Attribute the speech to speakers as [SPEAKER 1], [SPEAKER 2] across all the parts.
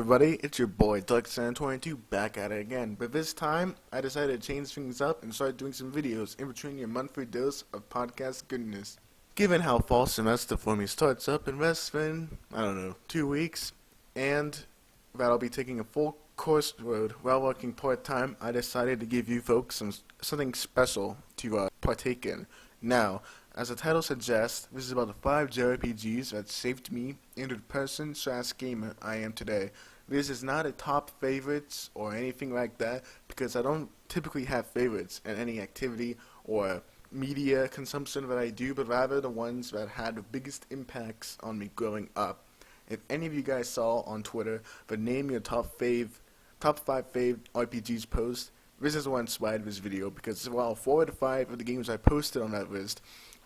[SPEAKER 1] everybody, it's your boy DuckSan22 back at it again, but this time I decided to change things up and start doing some videos in between your monthly dose of podcast goodness. Given how fall semester for me starts up in less than, 2 weeks, and that I'll be taking a full course load while working part-time, I decided to give you folks something special to partake in. Now, as the title suggests, this is about the 5 JRPGs that shaped me into the person/gamer I am today. This is not a top favorites or anything like that, because I don't typically have favorites in any activity or media consumption that I do, but rather the ones that had the biggest impacts on me growing up. If any of you guys saw on Twitter the name your top 5 fave RPGs post, this is what inspired this video, because while 4 out of 5 of the games I posted on that list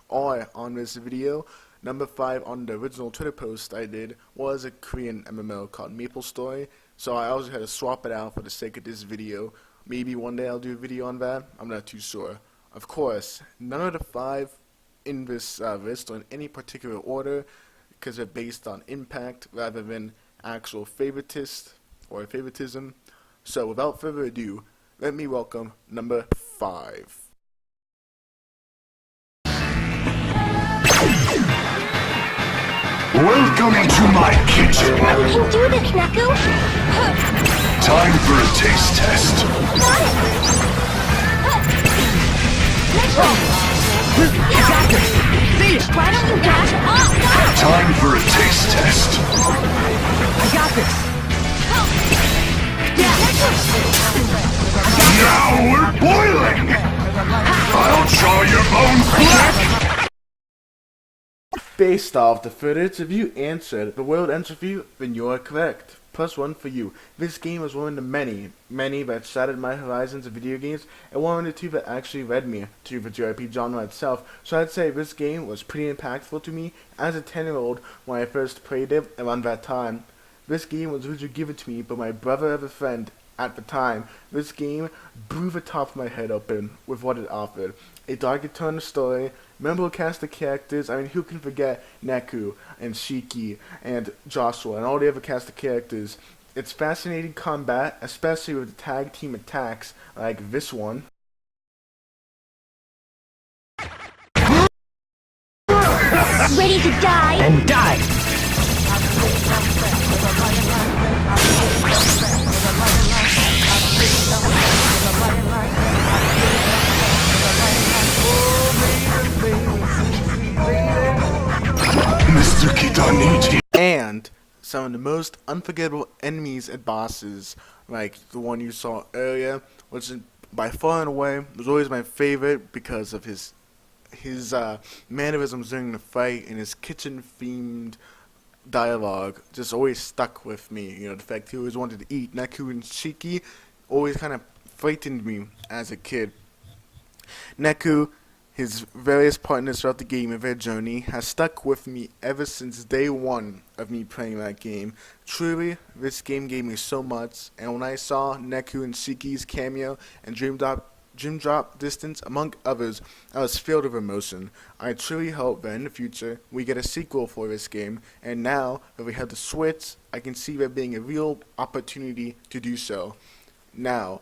[SPEAKER 1] are on this video, number 5 on the original Twitter post I did was a Korean MMO called MapleStory, so I also had to swap it out for the sake of this video. Maybe one day I'll do a video on that, I'm not too sure. Of course, none of the 5 in this list are in any particular order, because they're based on impact rather than actual favoritism. So without further ado, let me welcome number 5.
[SPEAKER 2] Welcome to my kitchen.
[SPEAKER 3] You can do this, Naku.
[SPEAKER 2] Time for a taste test.
[SPEAKER 3] Got it. Let's go.
[SPEAKER 4] Got this. See ya.
[SPEAKER 3] Why don't you dash up?
[SPEAKER 2] Time for a taste test.
[SPEAKER 4] I got this.
[SPEAKER 2] Now we're boiling. I'll chaw your bones.
[SPEAKER 1] Based off the footage, if you answered the world interview, then you are correct. +1 for you. This game was one of the many that shattered my horizons of video games, and one of the 2 that actually led me to the JRPG genre itself. So I'd say this game was pretty impactful to me as a 10-year-old when I first played it around that time. This game was originally given to me by my brother of a friend at the time. This game blew the top of my head open with what it offered. A dark and turned story, memorable cast of characters. I mean, who can forget Neku and Shiki and Joshua and all the other cast of characters? It's fascinating combat, especially with the tag team attacks like this one.
[SPEAKER 3] Ready to die?
[SPEAKER 4] And die.
[SPEAKER 2] Mr. Kitanichi.
[SPEAKER 1] And some of the most unforgettable enemies and bosses, like the one you saw earlier, which is by far and away was always my favorite because of his mannerisms during the fight and his kitchen-themed dialogue just always stuck with me. You know, the fact he always wanted to eat. Neku and Shiki always kind of frightened me as a kid. Neku, his various partners throughout the game and their journey, has stuck with me ever since day one of me playing that game. Truly, this game gave me so much, and when I saw Neku and Shiki's cameo and Dream Drop Distance, among others, I was filled with emotion. I truly hope that in the future we get a sequel for this game, and now that we have the Switch, I can see there being a real opportunity to do so. Now,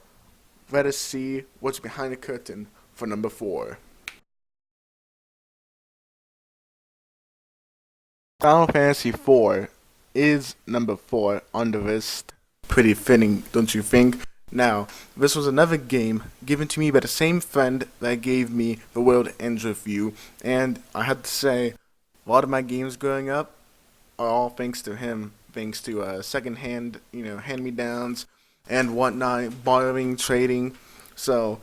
[SPEAKER 1] let us see what's behind the curtain for number 4. Final Fantasy IV is number 4 on the list. Pretty fitting, don't you think? Now, this was another game given to me by the same friend that gave me the World End Review, and I had to say, a lot of my games growing up are all thanks to him, thanks to second-hand, hand-me-downs and whatnot, borrowing, trading. So,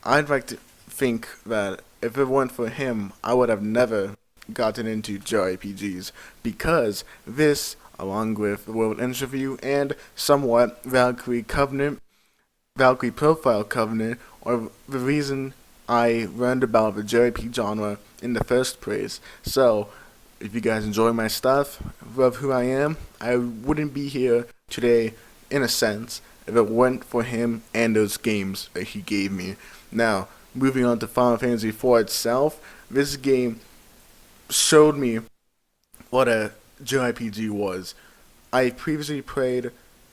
[SPEAKER 1] I'd like to think that if it weren't for him, I would have never gotten into JRPGs, because this, along with the World End Review and somewhat Valkyrie Profile Covenant, are the reason I learned about the JRPG genre in the first place. So, if you guys enjoy my stuff, love who I am, I wouldn't be here today, in a sense, if it weren't for him and those games that he gave me. Now, moving on to Final Fantasy IV itself, this game showed me what a JRPG was. I previously played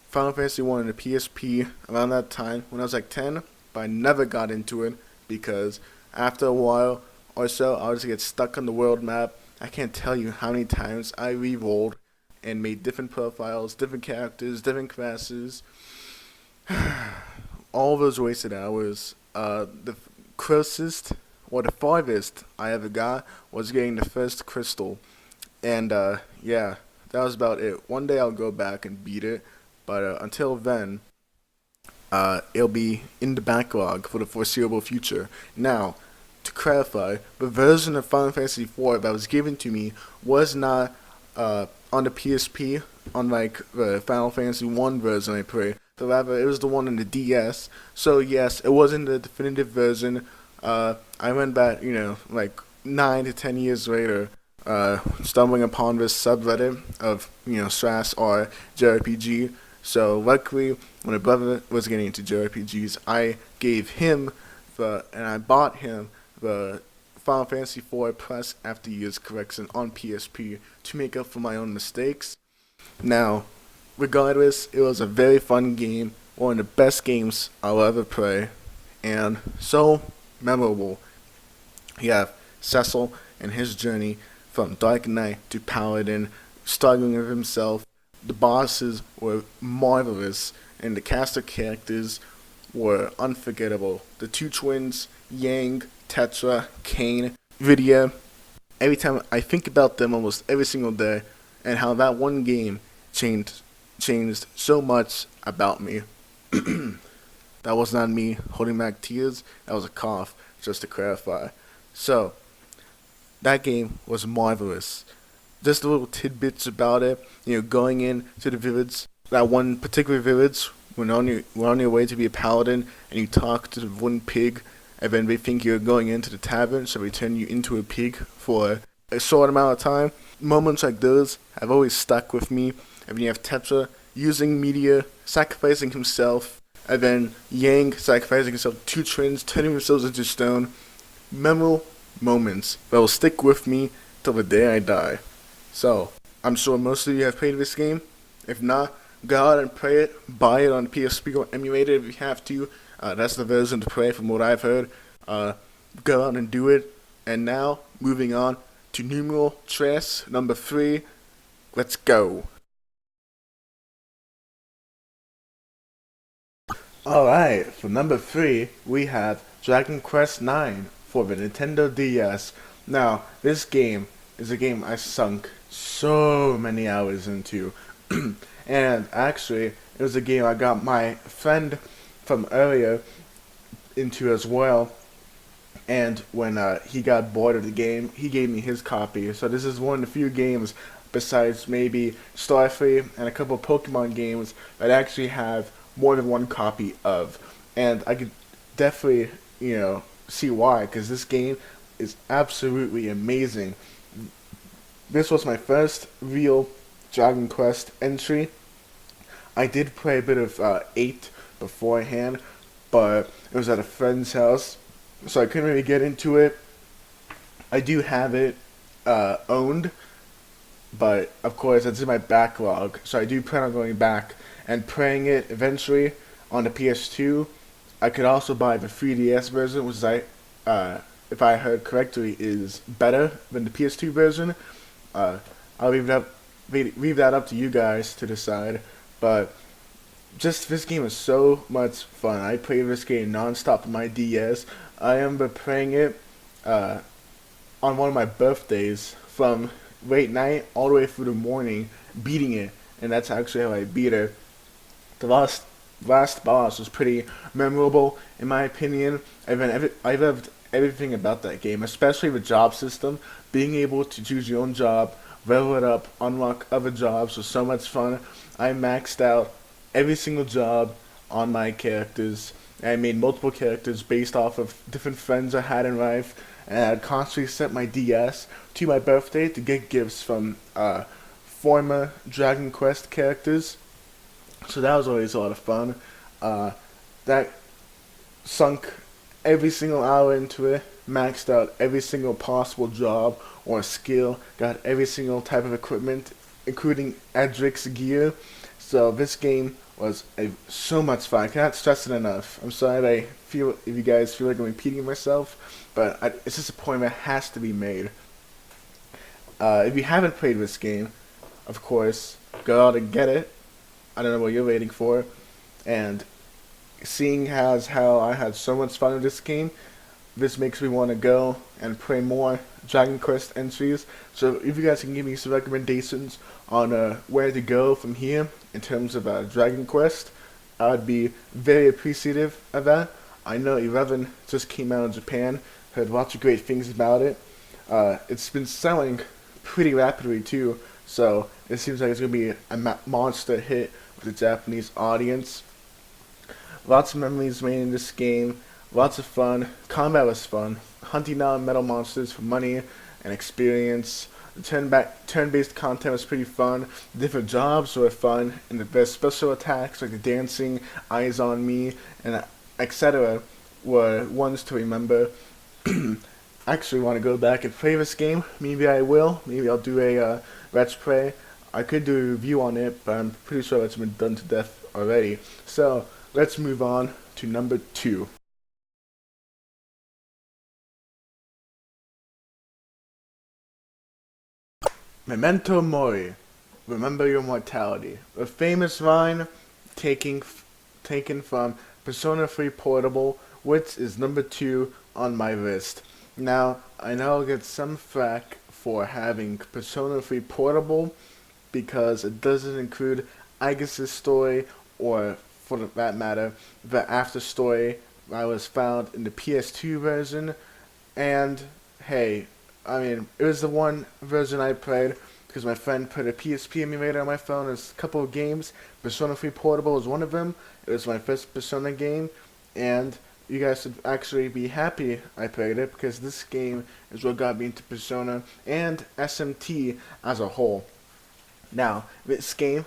[SPEAKER 1] Final Fantasy 1 on the PSP around that time when I was like 10, but I never got into it because after a while or so, I would just get stuck on the world map. I can't tell you how many times I re-rolled and made different profiles, different characters, different classes. All those wasted hours. The closest or the farthest I ever got was getting the first crystal. And yeah, that was about it. One day I'll go back and beat it, but until then, it'll be in the backlog for the foreseeable future. Now, to clarify, the version of Final Fantasy IV that was given to me was not on the PSP, unlike the Final Fantasy 1 version I played. But rather, it was the one on the DS. So yes, it wasn't the definitive version. I went back, like 9 to 10 years later, stumbling upon this subreddit of, /r JRPG. So luckily, when my brother was getting into JRPGs, I gave him and I bought him the Final Fantasy IV Plus After Years Correction on PSP to make up for my own mistakes. Now, regardless, it was a very fun game, one of the best games I'll ever play, and so memorable. You have Cecil and his journey from Dark Knight to Paladin, struggling with himself. The bosses were marvelous, and the cast of characters were unforgettable. The two twins, Yang, Tetra, Kane, Vidya. Every time I think about them almost every single day, and how that one game changed so much about me. That was not me holding back tears. That was a cough, just to clarify. So, that game was marvelous. Just the little tidbits about it, going into the village, that one particular village, when on your way to be a paladin, and you talk to the wooden pig, and then they think you're going into the tavern, so they turn you into a pig for a short amount of time. Moments like those have always stuck with me. And then you have Tetra using media, sacrificing himself, and then Yang sacrificing himself, two twins turning themselves into stone. Memorable moments that will stick with me till the day I die. So, I'm sure most of you have played this game. If not, go out and play it. Buy it on PSP or emulate it if you have to. That's the version to play from what I've heard. Go out and do it. And now, moving on to numeral tres number 3. Let's go. Alright, for number 3, we have Dragon Quest IX for the Nintendo DS. Now, this game is a game I sunk so many hours into. And actually, it was a game I got my friend from earlier into as well. And when he got bored of the game, he gave me his copy. So this is one of the few games, besides maybe Starfleet and a couple of Pokemon games, that actually have more than one copy of. And I could definitely, see why, because this game is absolutely amazing. This was my first real Dragon Quest entry. I did play a bit of 8 beforehand, but it was at a friend's house, so I couldn't really get into it. I do have it owned, but of course it's in my backlog, so I do plan on going back and playing it eventually on the PS2. I could also buy the 3DS version, which if I heard correctly, is better than the PS2 version. I'll leave that up to you guys to decide, but just this game is so much fun. I play this game non-stop on my DS. I remember playing it on one of my birthdays from late night all the way through the morning, beating it, and that's actually how I beat it. The last boss was pretty memorable in my opinion. I loved everything about that game, especially the job system. Being able to choose your own job, level it up, unlock other jobs was so much fun. I maxed out every single job on my characters. I made multiple characters based off of different friends I had in life, and I'd constantly set my DS to my birthday to get gifts from former Dragon Quest characters. So that was always a lot of fun. That sunk every single hour into it, maxed out every single possible job or skill, got every single type of equipment, including Edric's gear. So this game was so much fun. I cannot stress it enough. I'm sorry if you guys feel like I'm repeating myself, but it's just a point that has to be made. If you haven't played this game, of course, go out and get it. I don't know what you're waiting for. And seeing as how I had so much fun with this game, this makes me want to go and play more Dragon Quest entries. So if you guys can give me some recommendations on where to go from here in terms of Dragon Quest, I would be very appreciative of that. I know 11 just came out in Japan, heard lots of great things about it. It's been selling pretty rapidly too, so it seems like it's going to be a monster hit with the Japanese audience. Lots of memories made in this game, lots of fun. Combat was fun. Hunting down metal monsters for money and experience. The turn-based content was pretty fun. The different jobs were fun, and the best special attacks like the dancing, eyes on me, and etc. were ones to remember. I actually want to go back and play this game. Maybe I will. Maybe I'll do a let's play. I could do a review on it, but I'm pretty sure it's been done to death already. So let's move on to number 2. Memento Mori, remember your mortality. A famous line taken from Persona 3 Portable, which is number 2 on my list. Now, I know I'll get some flack for having Persona 3 Portable because it doesn't include Aigis' story, or for that matter, the after story that was found in the PS2 version. And hey, I mean, it was the one version I played because my friend put a PSP emulator on my phone. There's a couple of games. Persona 3 Portable was one of them. It was my first Persona game, and you guys should actually be happy I played it because this game is what got me into Persona and SMT as a whole. Now, this game,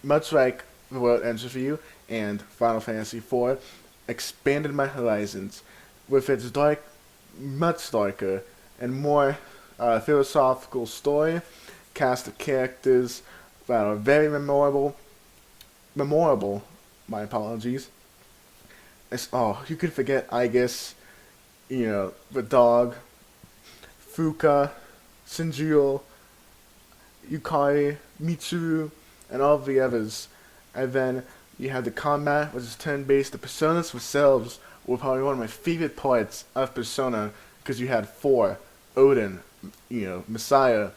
[SPEAKER 1] much like The World Ends With You and Final Fantasy IV, expanded my horizons with its much darker and more philosophical story, cast of characters that are very memorable, my apologies. You could forget, I guess, the dog, Fuka, Shinjiro, Yukari, Mitsuru, and all of the others. And then you have the combat, which is turn-based. The Personas themselves were probably one of my favorite parts of Persona, because you had 4, Odin, Messiah,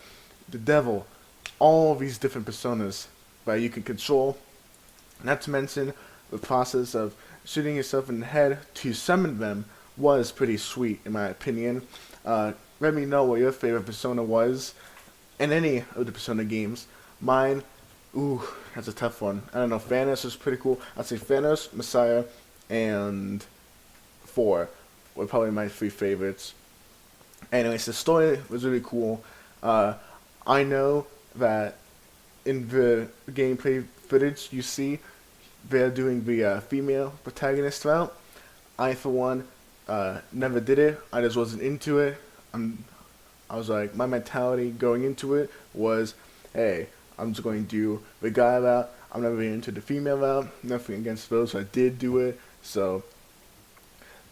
[SPEAKER 1] the Devil, all these different Personas that you can control. Not to mention, the process of shooting yourself in the head to summon them was pretty sweet, in my opinion. Let me know what your favorite Persona was in any of the Persona games. Mine, that's a tough one. I don't know, Thanos was pretty cool. I'd say Thanos, Messiah, and 4 were probably my 3 favorites. Anyways, the story was really cool. I know that in the gameplay footage you see, they're doing the female protagonist route. I, for one, never did it. I just wasn't into it. I was like, my mentality going into it was, hey, I'm just going to do the guy route. I'm never really into the female route. Nothing against those who did do it. So,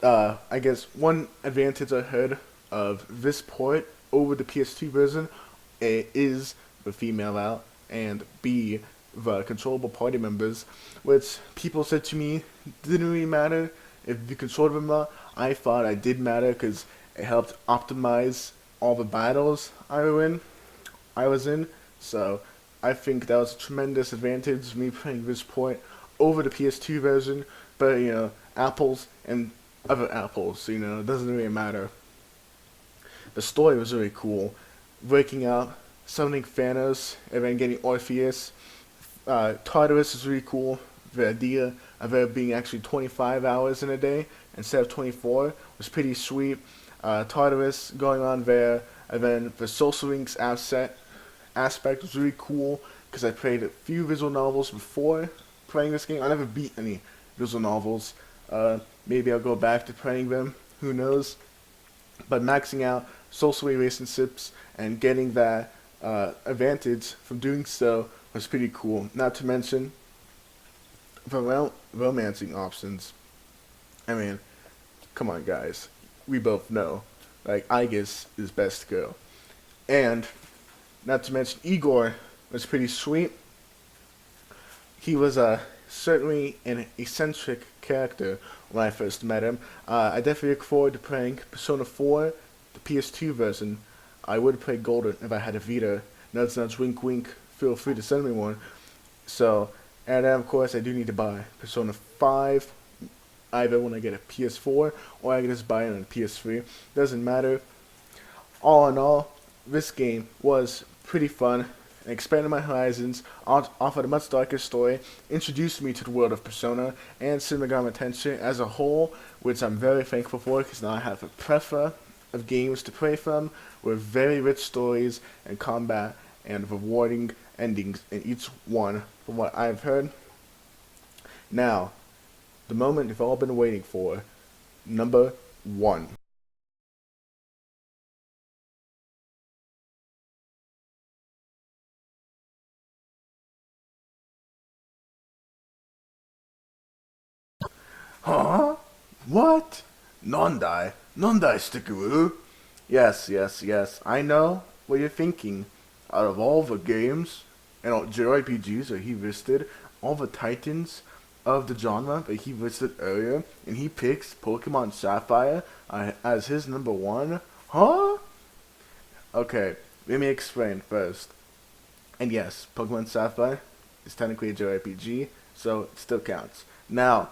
[SPEAKER 1] I guess one advantage I heard of this port over the PS2 version is the female route, and B, the controllable party members, which people said to me didn't really matter if you controlled them or not. I thought it did matter because it helped optimize all the battles I was in. So I think that was a tremendous advantage, me playing this port over the PS2 version. But apples and other apples, it doesn't really matter. The story was really cool. Breaking out, summoning Thanos, and then getting Orpheus. Tartarus is really cool. The idea of it being actually 25 hours in a day instead of 24 was pretty sweet. Tartarus going on there, and then the Social Links aspect was really cool because I played a few visual novels before playing this game. I never beat any visual novels. Maybe I'll go back to playing them. Who knows? But maxing out social relationships and getting that advantage from doing so was pretty cool. Not to mention, For romancing options, I mean, come on, guys. We both know, like, Aegis is best girl. And, not to mention, Igor was pretty sweet. He was certainly an eccentric character when I first met him. I definitely look forward to playing Persona 4, the PS2 version. I would play Golden if I had a Vita. Nudge, nudge, wink, wink. Feel free to send me one. So, and then of course I do need to buy Persona 5, either when I get a PS4 or I can just buy it on a PS3. Doesn't matter. All in all, this game was pretty fun. It expanded my horizons, offered a much darker story, introduced me to the world of Persona and Shin Megami Tensei as a whole, which I'm very thankful for because now I have a plethora of games to play from with very rich stories and combat and rewarding endings in each one from what I've heard. Now, the moment you've all been waiting for, number 1. Huh? What? Nondai? Nondai Stickeroo? Yes, yes, yes. I know what you're thinking. Out of all the games and all JRPGs that he listed, all the titans of the genre that he listed earlier, and he picks Pokemon Sapphire as his number 1? Huh? Okay, let me explain first. And yes, Pokemon Sapphire is technically a JRPG, so it still counts. Now,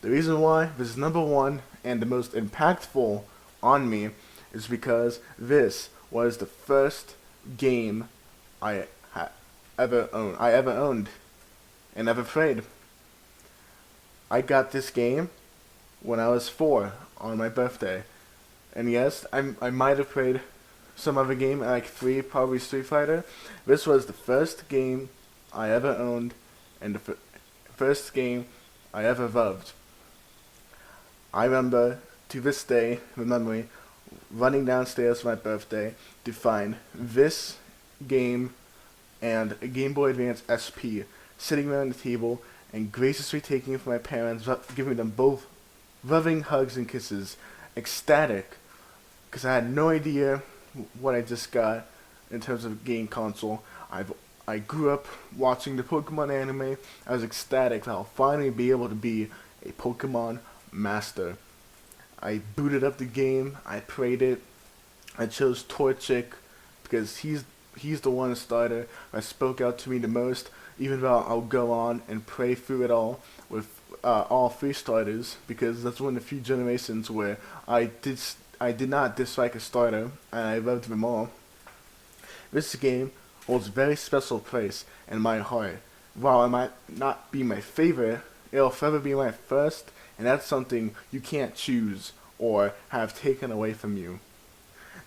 [SPEAKER 1] the reason why this is number 1 and the most impactful on me is because this was the first game I ever owned and ever played. I got this game when I was 4 on my birthday. And yes, I might have played some other game at like 3, probably Street Fighter. This was the first game I ever owned and the first game I ever loved. I remember, to this day, the memory, running downstairs for my birthday to find this game and a Game Boy Advance SP sitting around the table and graciously taking it from my parents, giving them both loving hugs and kisses, ecstatic, because I had no idea what I just got in terms of game console. I grew up watching the Pokemon anime. I was ecstatic that I'll finally be able to be a Pokemon master. I booted up the game, I played it, I chose Torchic because he's the one starter that spoke out to me the most, even though I'll go on and play through it all with all 3 starters, because that's one of the few generations where I did not dislike a starter and I loved them all. This game holds a very special place in my heart. While it might not be my favorite, it'll forever be my first, and that's something you can't choose or have taken away from you.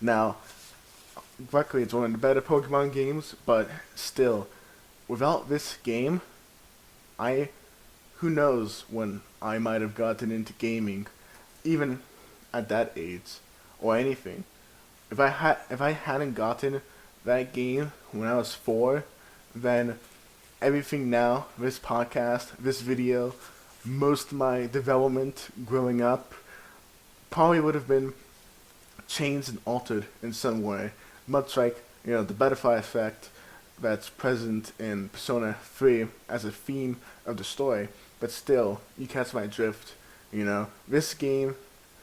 [SPEAKER 1] Now, luckily it's one of the better Pokemon games, but still, without this game, who knows when I might have gotten into gaming, even at that age, or anything. If I hadn't gotten that game when I was 4, then everything now, this podcast, this video, most of my development growing up probably would have been changed and altered in some way, much like, the butterfly effect that's present in Persona 3 as a theme of the story. But still, you catch my drift. This game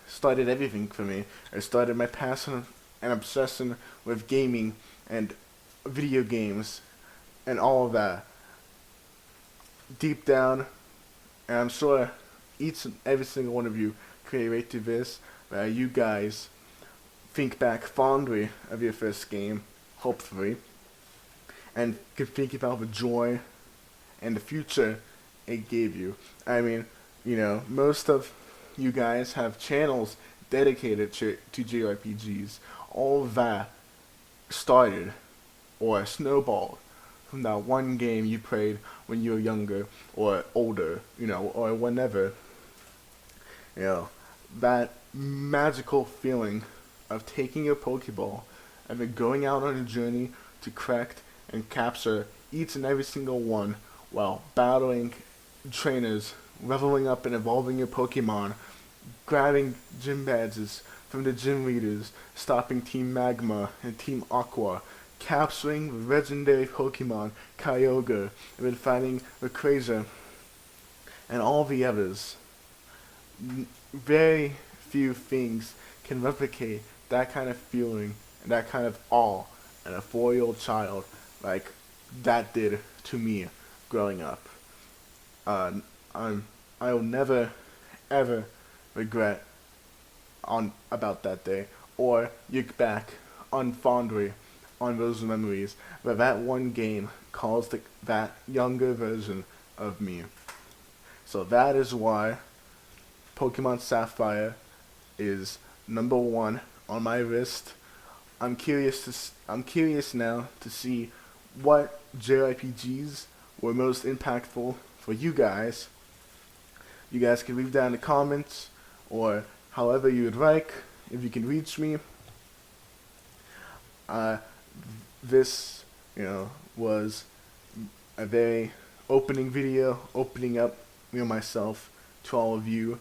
[SPEAKER 1] started everything for me. It started my passion and obsession with gaming and video games and all of that. Deep down, and I'm sure each and every single one of you can relate to this, you guys think back fondly of your first game, hopefully, and can think about the joy and the future it gave you. I mean, most of you guys have channels dedicated to JRPGs. All of that started or snowballed from that one game you played when you were younger or older, or whenever. That magical feeling of taking your Pokeball and then going out on a journey to collect and capture each and every single one while battling trainers, leveling up and evolving your Pokemon, grabbing gym badges from the gym leaders, stopping Team Magma and Team Aqua, capturing the legendary Pokemon Kyogre, and then fighting Rayquaza, and all the others. Very few things can replicate that kind of feeling and that kind of awe in a 4-year-old child like that did to me growing up. I will never, ever regret about that day, or look back fondly on those memories where that one game caused that younger version of me. So that is why Pokemon Sapphire is number 1 on my list. I'm curious now to see what JRPGs were most impactful for you guys. You guys can leave down in the comments, or however you would like, if you can reach me. This, was a very opening video, opening up, myself to all of you.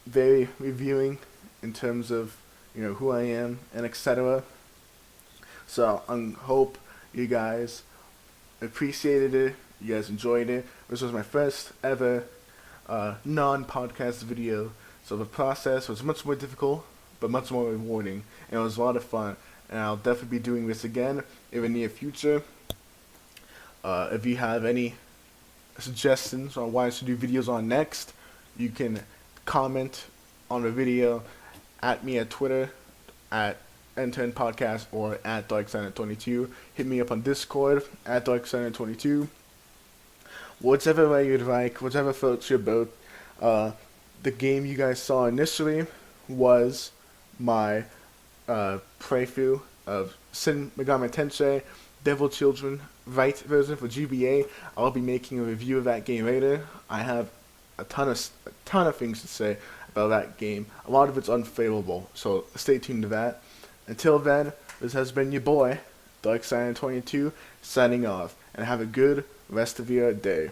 [SPEAKER 1] Very reviewing in terms of, who I am and etc. So I hope you guys appreciated it. You guys enjoyed it. This was my first ever non-podcast video, so the process was much more difficult, but much more rewarding, and it was a lot of fun. And I'll definitely be doing this again in the near future. If you have any suggestions on what I should do videos on next, you can comment on the video at me at Twitter, at N10 Podcast, or at DarkSilent22. Hit me up on Discord at DarkSilent22. Whichever way you'd like, whichever floats your boat. The game you guys saw initially was my playthrough of Shin Megami Tensei Devil Children Right version for GBA. I'll be making a review of that game later. I have a ton of things to say about that game. A lot of it's unfavorable, so stay tuned to that. Until then, this has been your boy, DarkSilent22, signing off, and have a good rest of your day.